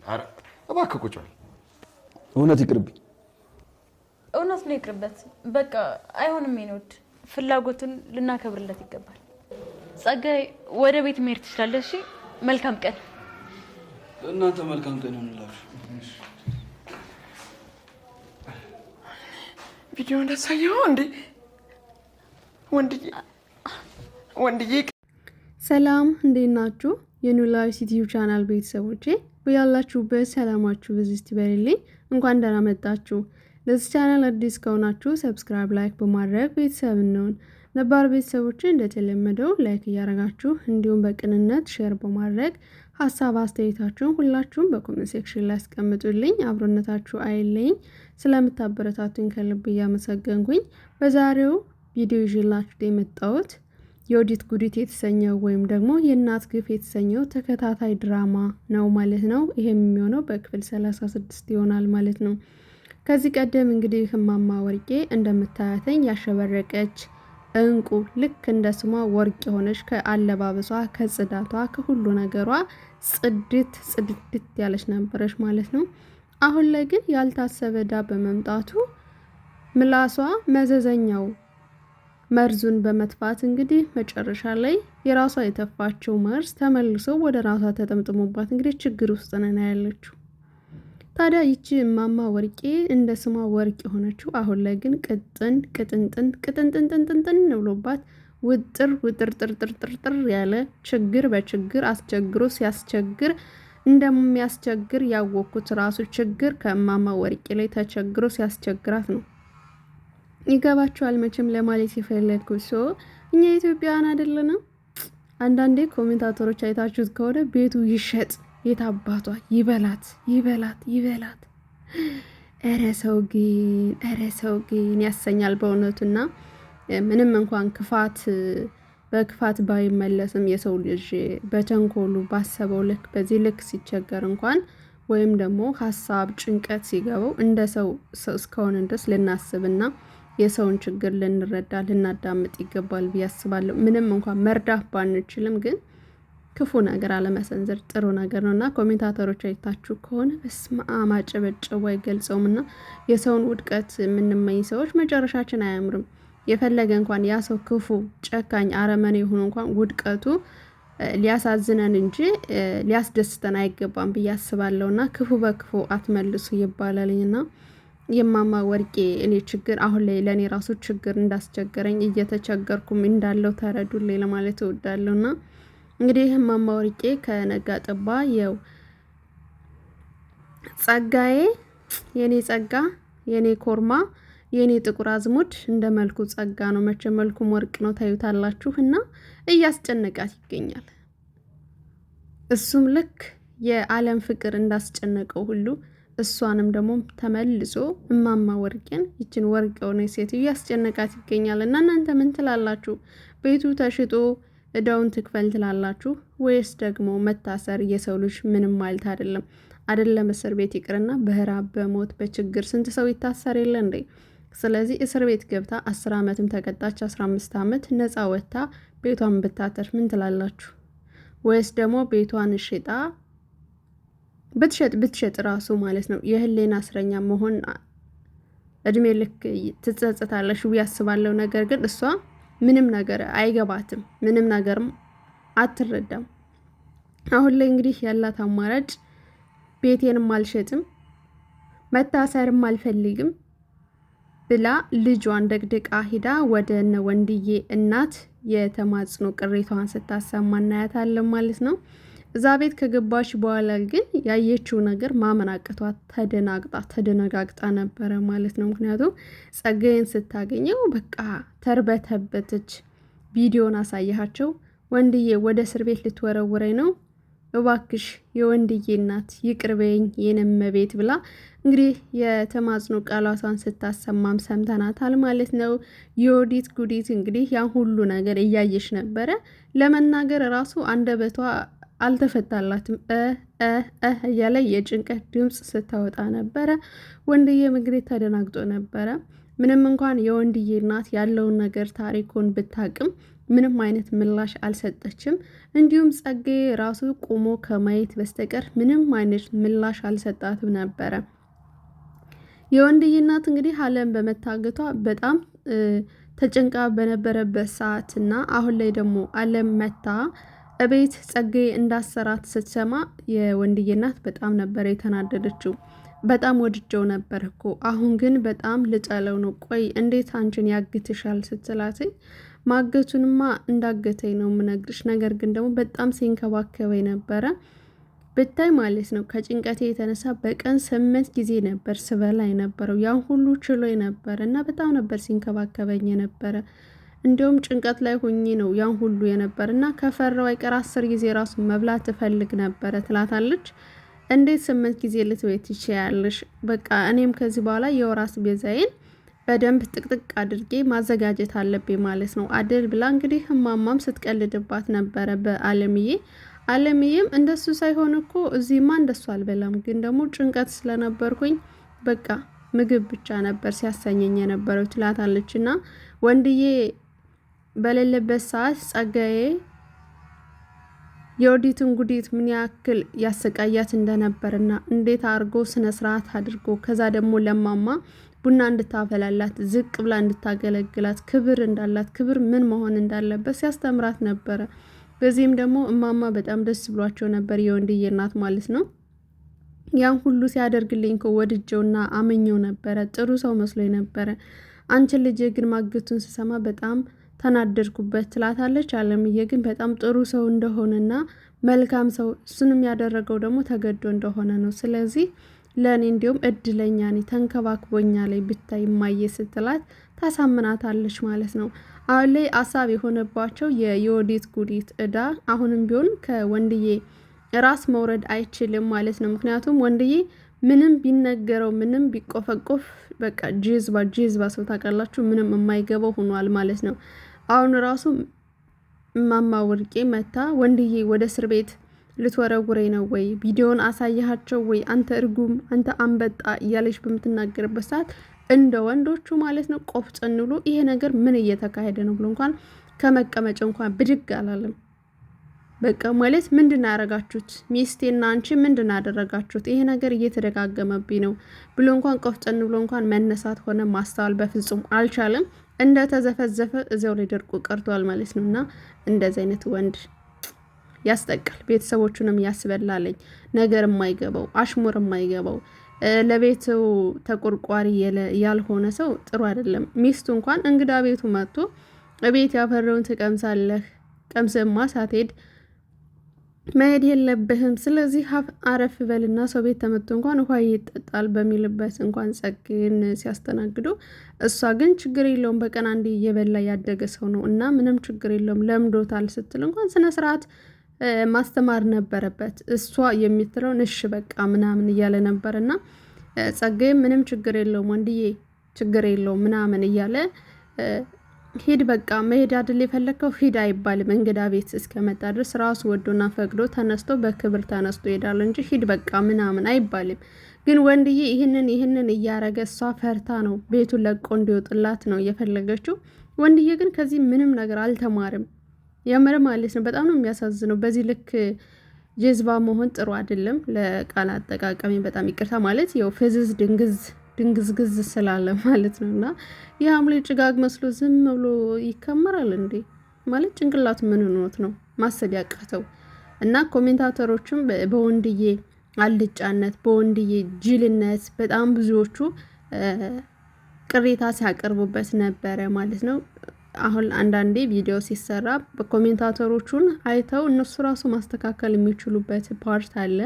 አረ እባክህ ቁጭ በል። እውነት ይቅርብኝ። እውነት ነው ይቅርበት። በቃ አይሆንም። የኔውድ ፍላጎቱን ልናከብርለት ይገባል። ጸጋይ ወደ ቤት መሄድ ትችላለሽ። እሺ መልካም ቀን። እናንተ መልካም ቀን ይሁንላችሁ። ቪዲዮ እንደሳየው እንዴ ወንድዬ ሰላም እንዴት ናችሁ? የኖላዊ ዩቲዩብ ቻናል ቤተሰቦቼ በያላችሁበት ሰላማችሁ በዚህ ይበልልኝ። እንኳን ደህና መጣችሁ። ለዚህ ቻናል አዲስ ከሆናችሁ ሰብስክራይብ፣ ላይክ በማድረግ ቤተሰብ እንሁን። ነባር ቤተሰቦቼ እንደተለመደው ላይክ እያደረጋችሁ እንዲሁም በቅንነት ሼር በማድረግ ሀሳብ አስተያየታችሁን ሁላችሁም በኮሜንት ሴክሽን ላይ አስቀምጡልኝ። አብሮነታችሁ አይለኝ። ስለምታበረታቱኝ ከልብ እያመሰገንኩኝ በዛሬው ቪዲዮ ይዤላችሁ የመጣሁት የወዲት ጉዲት የተሰኘው ወይም ደግሞ የእናት ግፍ የተሰኘው ተከታታይ ድራማ ነው ማለት ነው። ይሄም የሚሆነው በክፍል 36 ይሆናል ማለት ነው። ከዚህ ቀደም እንግዲህ እማማ ወርቄ እንደምታያተኝ ያሸበረቀች እንቁ ልክ እንደ ስሟ ወርቅ የሆነች ከአለባበሷ ከጽዳቷ ከሁሉ ነገሯ ጽድት ያለች ነበረች ማለት ነው። አሁን ላይ ግን ያልታሰበ ዳ በመምጣቱ ምላሷ መዘዘኛው መርዙን በመጥፋት እንግዲህ መጨረሻ ላይ የራሷ የተፋቸው መርዝ ተመልሶ ወደ ራሷ ተጠምጥሞባት እንግዲህ ችግር ውስጥ ነን ያለችው። ታዲያ ይቺ እማማ ወርቄ እንደ ስሟ ወርቅ የሆነችው አሁን ላይ ግን ቅጥንጥንጥንጥንጥን ብሎባት ውጥር ያለ ችግር በችግር አስቸግሮ ሲያስቸግር እንደሚያስቸግር ያወቅኩት ራሱ ችግር ከእማማ ወርቄ ላይ ተቸግሮ ሲያስቸግራት ነው። ይገባችኋል መቼም ለማለት የፈለግኩት ሰው እኛ ኢትዮጵያውያን አይደለንም። አንዳንዴ ኮሜንታተሮች አይታችሁት ከሆነ ቤቱ ይሸጥ የታባቷ ይበላት እረ ሰው ግን ያሰኛል በእውነቱና ምንም እንኳን ክፋት በክፋት ባይመለስም የሰው ልጅ በተንኮሉ ባሰበው ልክ በዚህ ልክ ሲቸገር እንኳን ወይም ደግሞ ሀሳብ ጭንቀት ሲገባው እንደ ሰው እስከሆነ ድረስ ልናስብና የሰውን ችግር ልንረዳ ልናዳምጥ ይገባል ብዬ አስባለሁ። ምንም እንኳን መርዳት ባንችልም ግን ክፉ ነገር አለመሰንዘር ጥሩ ነገር ነውና ኮሜንታተሮች አይታችሁ ከሆነ በስመ አብ አጨበጨቡ አይገልጸውምና የሰውን ውድቀት የምንመኝ ሰዎች መጨረሻችን አያምርም። የፈለገ እንኳን ያ ሰው ክፉ ጨካኝ አረመኔ ሆኖ እንኳን ውድቀቱ ሊያሳዝነን እንጂ ሊያስደስተን አይገባም ብዬ አስባለሁና ክፉ በክፉ አትመልሱ ይባላልኝና የማማ ወርቄ እኔ ችግር አሁን ላይ ለኔ ራሱ ችግር እንዳስቸገረኝ እየተቸገርኩም እንዳለው ተረዱልኝ ለማለት እወዳለሁና እንግዲህ እማማ ወርቄ ከነጋ ጠባ የው ጸጋዬ የኔ ጸጋ የኔ ኮርማ የኔ ጥቁር አዝሙድ እንደ መልኩ ጸጋ ነው መቼም መልኩም ወርቅ ነው ታዩታላችሁና እያስጨነቃት ይገኛል። እሱም ልክ የዓለም ፍቅር እንዳስጨነቀው ሁሉ እሷንም ደግሞ ተመልሶ እማማ ወርቄን ይችን ወርቅ የሆነ ሴት እያስጨነቃት ይገኛል። እና እናንተ ምን ትላላችሁ? ቤቱ ተሽጦ እዳውን ትክፈል ትላላችሁ ወይስ ደግሞ መታሰር የሰው ልጅ ምንም ማለት አይደለም እስር ቤት ይቅርና በህራብ በሞት በችግር ስንት ሰው ይታሰር የለ እንዴ? ስለዚህ እስር ቤት ገብታ 10 ዓመትም ተቀጣች 15 ዓመት ነፃ ወጥታ ቤቷን ብታተርፍ ምን ትላላችሁ? ወይስ ደግሞ ቤቷን ሽጣ ብትሸጥ ራሱ ማለት ነው የህሊና እስረኛ መሆን እድሜ ልክ ትጸጸታለሽ ብዬ አስባለሁ። ነገር ግን እሷ ምንም ነገር አይገባትም፣ ምንም ነገርም አትረዳም። አሁን ላይ እንግዲህ ያላት አማራጭ ቤቴንም አልሸጥም መታሰርም አልፈልግም ብላ ልጇን ደግድቃ ሂዳ ወደ እነ ወንድዬ እናት የተማጽኖ ቅሬታዋን ስታሰማ እናያታለን ማለት ነው። እዛ ቤት ከገባች በኋላ ግን ያየችው ነገር ማመን አቅቷት ተደነጋግጣ ነበረ ማለት ነው። ምክንያቱም ጸጋዬን ስታገኘው በቃ ተርበተበተች። ቪዲዮን አሳያቸው። ወንድዬ ወደ እስር ቤት ልትወረውረኝ ነው እባክሽ የወንድዬ እናት ይቅርበኝ የነመ ቤት ብላ እንግዲህ የተማጽኖ ቃላቷን ስታሰማም ሰምተናታል ማለት ነው። የወዲት ጉዲት እንግዲህ ያን ሁሉ ነገር እያየሽ ነበረ። ለመናገር ራሱ አንደበቷ አልተፈታላትም እያለ የጭንቀት ድምጽ ስታወጣ ነበረ። ወንድዬ እንግዲህ ተደናግጦ ነበረ። ምንም እንኳን የወንድዬ እናት ያለውን ነገር ታሪኩን ብታቅም ምንም አይነት ምላሽ አልሰጠችም። እንዲሁም ጸጋዬ ራሱ ቆሞ ከማየት በስተቀር ምንም አይነት ምላሽ አልሰጣትም ነበረ። የወንድዬ እናት እንግዲህ አለም በመታገቷ በጣም ተጨንቃ በነበረበት ሰዓት እና አሁን ላይ ደግሞ አለም መታ እቤት ጸጋዬ እንዳሰራት ስትሰማ የወንድዬ እናት በጣም ነበር የተናደደችው። በጣም ወድጀው ነበር እኮ አሁን ግን በጣም ልጠለው ነው። ቆይ እንዴት አንቺን ያግትሻል ስትላትኝ ማገቱንማ እንዳገተኝ ነው የምነግርሽ፣ ነገር ግን ደግሞ በጣም ሲንከባከበኝ ነበረ ብታይ ማለት ነው። ከጭንቀቴ የተነሳ በቀን 8 ጊዜ ነበር ስበላ የነበረው። ያን ሁሉ ችሎ ነበር እና በጣም ነበር ሲንከባከበኝ የነበረ። እንዲሁም ጭንቀት ላይ ሆኜ ነው ያን ሁሉ የነበር እና ከፈራው አይቀር 10 ጊዜ ራሱ መብላት ትፈልግ ነበረ ትላታለች። እንዴት 8 ጊዜ ልትበይ ትችያለሽ? በቃ እኔም ከዚህ በኋላ የወር አስቤዛዬን በደንብ ጥቅጥቅ አድርጌ ማዘጋጀት አለብኝ ማለት ነው አድል ብላ እንግዲህ እማማም ስትቀልድባት ነበረ በአለምዬ። አለምዬም እንደሱ ሳይሆን እኮ እዚህማ እንደሱ አልበላም፣ ግን ደግሞ ጭንቀት ስለነበርኩኝ በቃ ምግብ ብቻ ነበር ሲያሰኘኝ የነበረው ትላታለች። እና ወንድዬ በሌለበት ሰዓት ጸጋዬ የወዲትን ጉዲት ምን ያክል ያሰቃያት እንደነበርና እንዴት አድርጎ ስነ ስርዓት አድርጎ ከዛ ደግሞ ለማማ ቡና እንድታፈላላት ዝቅ ብላ እንድታገለግላት ክብር እንዳላት ክብር ምን መሆን እንዳለበት ሲያስተምራት ነበረ። በዚህም ደግሞ እማማ በጣም ደስ ብሏቸው ነበር የወንድዬ እናት ማለት ነው። ያን ሁሉ ሲያደርግልኝ ወድጀውና አመኘው ነበረ፣ ጥሩ ሰው መስሎኝ ነበረ። አንቺን ልጅ ግን ማግቱን ስሰማ በጣም ተናደድኩበት ትላታለች። አለምዬ ግን በጣም ጥሩ ሰው እንደሆነና መልካም ሰው እሱንም ያደረገው ደግሞ ተገዶ እንደሆነ ነው። ስለዚህ ለእኔ እንዲሁም እድለኛ ነኝ ተንከባክቦኛ ላይ ብታይ ማየ ስትላት ታሳምናታለች ማለት ነው። አሁን ላይ አሳብ የሆነባቸው የወዲት ጉዲት እዳ አሁንም ቢሆን ከወንድዬ ራስ መውረድ አይችልም ማለት ነው። ምክንያቱም ወንድዬ ምንም ቢነገረው ምንም ቢቆፈቆፍ በቃ ጄዝባ ሰው ታውቃላችሁ፣ ምንም የማይገባው ሆኗል ማለት ነው። አሁን ራሱ እማማ ወርቄ መታ ወንድዬ ወደ እስር ቤት ልትወረውረኝ ነው ወይ ቪዲዮን አሳያቸው ወይ አንተ እርጉም አንተ አንበጣ እያለች በምትናገርበት ሰዓት እንደ ወንዶቹ ማለት ነው ቆፍጠን ብሎ ይሄ ነገር ምን እየተካሄደ ነው ብሎ እንኳን ከመቀመጫ እንኳን ብድግ አላለም። በቃ ማለት ምንድን ያደረጋችሁት ሚስቴና አንቺ ምንድን ያደረጋችሁት? ይሄ ነገር እየተደጋገመብኝ ነው ብሎ እንኳን ቆፍጠን ብሎ እንኳን መነሳት ሆነ ማስተዋል በፍጹም አልቻለም። እንደ ተዘፈዘፈ እዚያው ላይ ደርቆ ቀርቷል ማለት ነው። እና እንደዚህ አይነት ወንድ ያስጠቃል፣ ቤተሰቦቹንም ያስበላለኝ ነገር የማይገባው አሽሙር የማይገባው ለቤቱ ተቆርቋሪ ያልሆነ ሰው ጥሩ አይደለም። ሚስቱ እንኳን እንግዳ ቤቱ መጥቶ ቤት ያፈረውን ትቀምሳለህ፣ ቀምስማ ሳትሄድ መሄድ የለብህም። ስለዚህ አረፍ በልና ሰው ቤት ተመቶ እንኳን ውሃ ይጠጣል በሚልበት እንኳን ጸግን ሲያስተናግዱ፣ እሷ ግን ችግር የለውም በቀን አንዴ እየበላ ያደገ ሰው ነው እና ምንም ችግር የለውም ለምዶታል ስትል እንኳን ስነ ስርዓት ማስተማር ነበረበት። እሷ የምትለውን እሺ በቃ ምናምን እያለ ነበርና ጸጋዬ ምንም ችግር የለውም ወንድዬ ችግር የለውም ምናምን እያለ ሂድ በቃ መሄድ አይደል የፈለከው ሂድ አይባልም። እንግዳ ቤት እስከመጣ ድረስ ራሱ ወዶና ፈቅዶ ተነስቶ በክብር ተነስቶ ይሄዳል እንጂ ሂድ በቃ ምናምን አይባልም። ግን ወንድዬ ይህንን እያረገ እሷ ፈርታ ነው ቤቱን ለቆ እንዲወጥላት ነው የፈለገችው። ወንድዬ ግን ከዚህ ምንም ነገር አልተማርም። የምር ማለት ነው። በጣም ነው የሚያሳዝነው። በዚህ ልክ ጀዝባ መሆን ጥሩ አይደለም። ለቃል አጠቃቀሚ በጣም ይቅርታ ማለት ያው ፍዝዝ ድንግዝግዝ ስላለ ማለት ነው። እና የሐምሌ ጭጋግ መስሎ ዝም ብሎ ይከመራል እንዴ ማለት ጭንቅላቱ ምን ሆኖት ነው ማሰብ ያቃተው? እና ኮሜንታተሮችም በወንድዬ አልጫነት በወንድዬ ጅልነት በጣም ብዙዎቹ ቅሬታ ሲያቀርቡበት ነበረ ማለት ነው። አሁን አንዳንዴ ቪዲዮ ሲሰራ በኮሜንታተሮቹን አይተው እነሱ ራሱ ማስተካከል የሚችሉበት ፓርት አለ።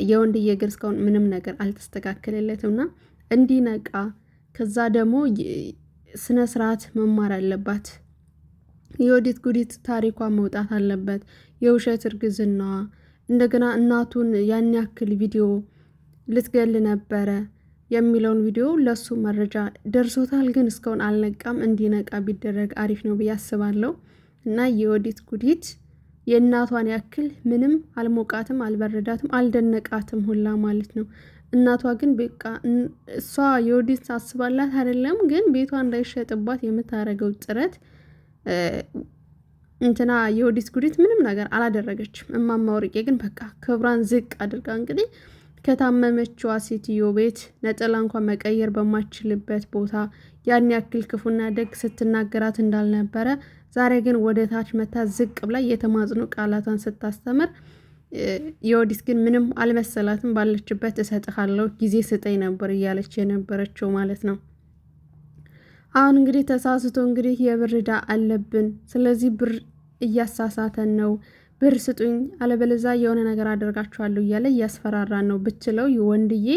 የወንድዬ ግን እስካሁን ምንም ነገር አልተስተካከለለትምና እንዲነቃ ከዛ ደግሞ ስነ ስርዓት መማር አለባት። የወዲት ጉዲት ታሪኳ መውጣት አለበት። የውሸት እርግዝና እንደገና እናቱን ያን ያክል ቪዲዮ ልትገል ነበረ የሚለውን ቪዲዮ ለሱ መረጃ ደርሶታል፣ ግን እስካሁን አልነቃም። እንዲነቃ ቢደረግ አሪፍ ነው ብዬ አስባለሁ። እና የወዲት ጉዲት የእናቷን ያክል ምንም አልሞቃትም፣ አልበረዳትም፣ አልደነቃትም ሁላ ማለት ነው። እናቷ ግን በቃ እሷ የወዲት አስባላት አይደለም፣ ግን ቤቷ እንዳይሸጥባት የምታደርገው ጥረት እንትና የወዲት ጉዲት ምንም ነገር አላደረገችም። እማማ ወርቄ ግን በቃ ክብሯን ዝቅ አድርጋ እንግዲህ ከታመመችዋ ሴትዮ ቤት ነጠላ እንኳን መቀየር በማችልበት ቦታ ያን ያክል ክፉና ደግ ስትናገራት እንዳልነበረ ዛሬ ግን ወደ ታች መታ ዝቅ ብላ የተማጽኖ ቃላቷን ስታስተምር የወዲት ግን ምንም አልመሰላትም። ባለችበት እሰጥሃለሁ ጊዜ ስጠኝ ነበር እያለች የነበረችው ማለት ነው። አሁን እንግዲህ ተሳስቶ እንግዲህ የብር ዕዳ አለብን፣ ስለዚህ ብር እያሳሳተን ነው፣ ብር ስጡኝ አለበለዚያ የሆነ ነገር አደርጋችኋለሁ እያለ እያስፈራራን ነው ብትለው ወንድዬ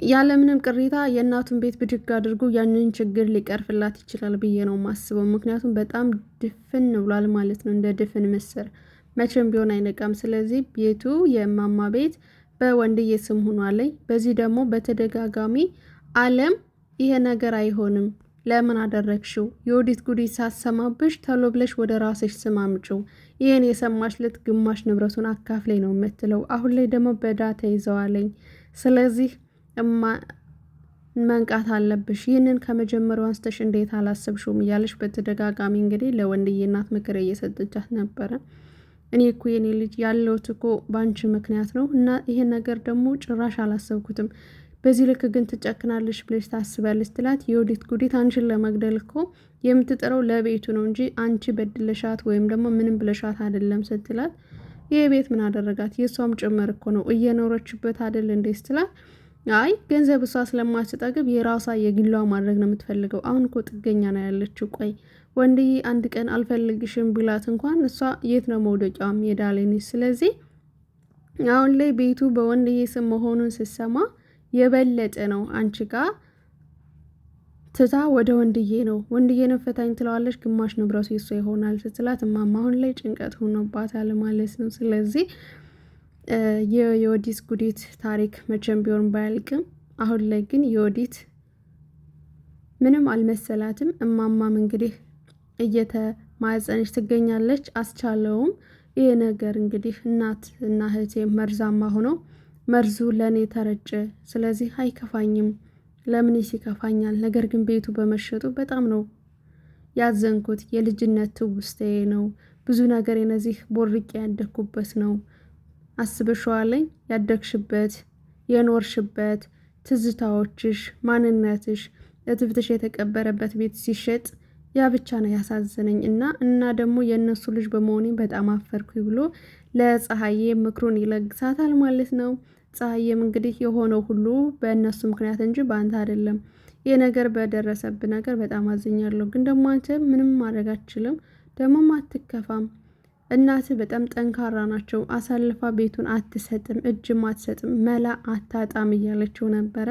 ያለምንም ቅሬታ የእናቱን ቤት ብድግ አድርጎ ያንን ችግር ሊቀርፍላት ይችላል ብዬ ነው ማስበው። ምክንያቱም በጣም ድፍን ብሏል ማለት ነው፣ እንደ ድፍን ምስር መቼም ቢሆን አይነቃም። ስለዚህ ቤቱ የእማማ ቤት በወንድዬ ስም ሆኗል። በዚህ ደግሞ በተደጋጋሚ አለም ይሄ ነገር አይሆንም፣ ለምን አደረግሽው? የወዲት ጉዲት ሳሰማብሽ ተሎ ብለሽ ወደ ራስሽ ስም አምጪው። ይህን የሰማሽ ለት ግማሽ ንብረቱን አካፍለኝ ነው የምትለው። አሁን ላይ ደግሞ በዳ ተይዘዋለኝ። ስለዚህ መንቃት አለብሽ። ይህንን ከመጀመሪያው አንስተሽ እንዴት አላሰብሽውም? እያለሽ በተደጋጋሚ እንግዲህ ለወንድዬ እናት ምክር እየሰጠቻት ነበረ። እኔ እኮ የኔ ልጅ ያለሁት እኮ ባንቺ ምክንያት ነው እና ይሄን ነገር ደግሞ ጭራሽ አላሰብኩትም። በዚህ ልክ ግን ትጨክናለሽ ብለሽ ታስባለሽ ትላት። የወዲት ጉዲት አንቺን ለመግደል እኮ የምትጠራው ለቤቱ ነው እንጂ አንቺ በድለሻት ወይም ደግሞ ምንም ብለሻት አይደለም ስትላት፣ ይሄ ቤት ምን አደረጋት? የእሷም ጭምር እኮ ነው እየኖረችበት አይደል እንዴ ስትላት፣ አይ ገንዘብ እሷ ስለማትጠግብ የራሷ የግሏ ማድረግ ነው የምትፈልገው። አሁን እኮ ጥገኛ ነው ያለችው። ቆይ ወንድዬ አንድ ቀን አልፈልግሽም ብላት እንኳን እሷ የት ነው መውደቂያዋ? ሜዳ ላይ ነች። ስለዚህ አሁን ላይ ቤቱ በወንድዬ ስም መሆኑን ስትሰማ የበለጠ ነው አንቺ ጋር ትታ ወደ ወንድዬ ነው ፈታኝ ትለዋለች። ግማሽ ንብረቱ የሷ ይሆናል ስትላት እማማ አሁን ላይ ጭንቀት ሆኖባታል ማለት ነው። ስለዚህ የወዲት ጉዲት ታሪክ መቼም ቢሆን ባያልቅም አሁን ላይ ግን የወዲት ምንም አልመሰላትም። እማማም እንግዲህ እየተማጸነች ትገኛለች። አስቻለውም ይሄ ነገር እንግዲህ እናት እና እህቴ መርዛማ ሆነው መርዙ ለእኔ ተረጨ፣ ስለዚህ አይከፋኝም፣ ለምን ይከፋኛል? ነገር ግን ቤቱ በመሸጡ በጣም ነው ያዘንኩት። የልጅነት ትውስታዬ ነው፣ ብዙ ነገር የነዚህ ቦርቄ ያደግኩበት ነው። አስበሽዋለኝ ያደግሽበት የኖርሽበት ትዝታዎችሽ፣ ማንነትሽ፣ እትብትሽ የተቀበረበት ቤት ሲሸጥ ያ ብቻ ነው ያሳዘነኝ እና ደግሞ የእነሱ ልጅ በመሆኔ በጣም አፈርኩ ብሎ ለፀሐዬ ምክሩን ይለግሳታል ማለት ነው። ፀሐዬም እንግዲህ የሆነው ሁሉ በእነሱ ምክንያት እንጂ በአንተ አይደለም፣ ይህ ነገር በደረሰብ ነገር በጣም አዝኛለሁ፣ ግን ደግሞ አንተ ምንም ማድረግ አትችልም፣ ደግሞም አትከፋም። እናትህ በጣም ጠንካራ ናቸው፣ አሳልፋ ቤቱን አትሰጥም፣ እጅም አትሰጥም፣ መላ አታጣም እያለችው ነበረ።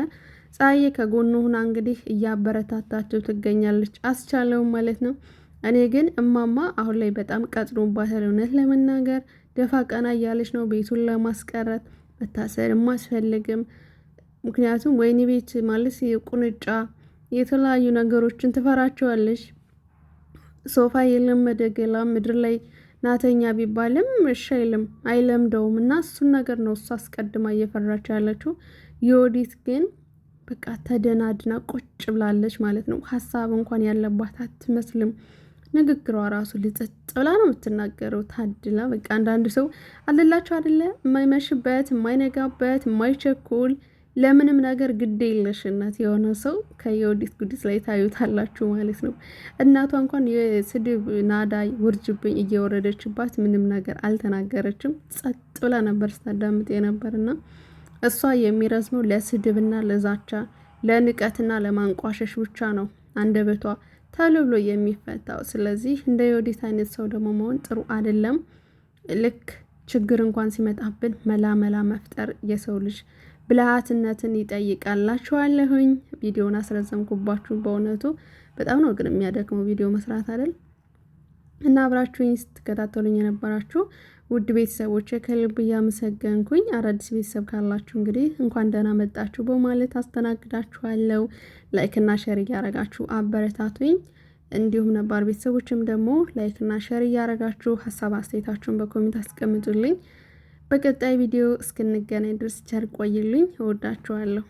ፀሐዬ ከጎኑ ሁና እንግዲህ እያበረታታቸው ትገኛለች። አስቻለው ማለት ነው። እኔ ግን እማማ አሁን ላይ በጣም ቀጥሮባታል። እውነት ለመናገር ደፋ ቀና እያለች ነው ቤቱን ለማስቀረት። መታሰርም አያስፈልግም። ምክንያቱም ወይኔ ቤት ማለት ቁንጫ የተለያዩ ነገሮችን ትፈራቸዋለች። ሶፋ የለመደ ገላ ምድር ላይ ናተኛ ቢባልም እሺ አይልም፣ አይለምደውም። እና እሱን ነገር ነው እሱ አስቀድማ እየፈራች ያለችው። የወዲት ግን በቃ ተደናድና ቁጭ ብላለች ማለት ነው። ሀሳብ እንኳን ያለባት አትመስልም። ንግግሯ ራሱ ልጽጥ ብላ ነው የምትናገረው። ታድላ በቃ አንዳንድ ሰው አለላችሁ አይደለ? የማይመሽበት የማይነጋበት የማይቸኩል ለምንም ነገር ግድ የለሽነት የሆነ ሰው ከየወዲት ጉዲት ላይ ታዩታላችሁ ማለት ነው። እናቷ እንኳን የስድብ ናዳ ውርጅብኝ እየወረደችባት ምንም ነገር አልተናገረችም። ጸጥ ብላ ነበር ስታዳምጥ የነበርና እሷ የሚረዝመው ለስድብና ለዛቻ ለንቀትና ለማንቋሸሽ ብቻ ነው አንደበቷ ተሎ ብሎ የሚፈታው። ስለዚህ እንደ የወዲት አይነት ሰው ደግሞ መሆን ጥሩ አይደለም። ልክ ችግር እንኳን ሲመጣብን መላ መፍጠር የሰው ልጅ ብልሃትነትን ይጠይቃላችኋለሁኝ። ቪዲዮውን አስረዘምኩባችሁ። በእውነቱ በጣም ነው ግን የሚያደክመው ቪዲዮ መስራት አይደል? እና አብራችሁኝ ስትከታተሉኝ የነበራችሁ ውድ ቤተሰቦች ከልብ እያመሰገንኩኝ፣ አዳዲስ ቤተሰብ ካላችሁ እንግዲህ እንኳን ደህና መጣችሁ በማለት አስተናግዳችኋለሁ። ላይክና ሼር እያረጋችሁ አበረታቱኝ። እንዲሁም ነባር ቤተሰቦችም ደግሞ ላይክና ሼር እያረጋችሁ ሀሳብ አስተያየታችሁን በኮሜንት አስቀምጡልኝ። በቀጣይ ቪዲዮ እስክንገናኝ ድረስ ቸር ቆይልኝ። እወዳችኋለሁ።